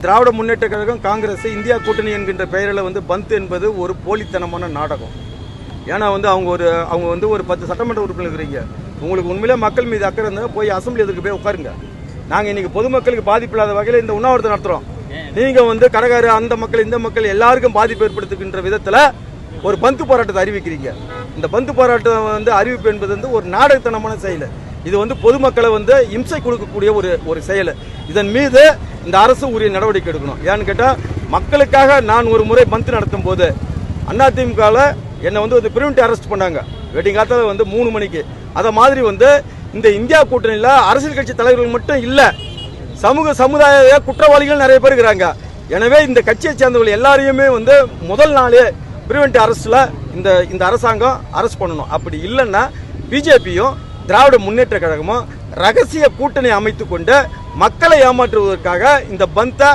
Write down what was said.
Dravida Munnetra Kazhagam Congress India கூட்டணி என்கின்ற பெயரில் பந்த் என்பது ஒரு போலித்தனமான நாடகம். ஏன்னா அவங்க ஒரு 10 சட்டமன்ற உறுப்பினர் இருக்கிறீங்க. உங்களுக்கு உண்மையிலே மக்கள் மீது அக்கறை இருந்தால் போய் அசம்பிளி எதிர்க்கு போய் உட்காருங்க. நாங்கள் இன்னைக்கு பொதுமக்களுக்கு பாதிப்பு இல்லாத வகையில் இந்த உண்ணாவிரதம் நடத்துகிறோம். நீங்கள் கடைக்காரு அந்த மக்கள் இந்த மக்கள் எல்லாருக்கும் பாதிப்பு ஏற்படுத்துகின்ற விதத்தில் ஒரு பந்து போராட்டத்தை அறிவிக்கிறீங்க. இந்த பந்து போராட்டம் அறிவிப்பு என்பது ஒரு நாடகத்தனமான செயல். இது பொதுமக்களை இம்சை கொடுக்கக்கூடிய ஒரு செயல். இதன் மீது இந்த அரசு உரிய நடவடிக்கை எடுக்கணும். ஏன்னு கேட்டால் மக்களுக்காக நான் ஒரு முறை பந்து நடத்தும் போது அதிமுகவில் என்னை பிரிவென்டிவ் அரெஸ்ட் பண்ணாங்க. வெட்டிங் காலத்தில் 3 மணிக்கு. அதை மாதிரி இந்த இந்தியா கூட்டணியில் அரசியல் கட்சி தலைவர்கள் மட்டும் இல்லை, சமுதாய குற்றவாளிகள் நிறைய பேர் இருக்கிறாங்க. எனவே இந்த கட்சியை சேர்ந்தவர்கள் எல்லாரையுமே முதல் நாளே பிரிவென்டிவ் அரெஸ்ட்ல இந்த அரசாங்கம் அரெஸ்ட் பண்ணணும். அப்படி இல்லைன்னா பிஜேபியும் திராவிட முன்னேற்ற கழகமும் ரகசிய கூட்டணி அமைத்துக் கொண்டு மக்களை ஏமாற்றுவதற்காக இந்த பந்தை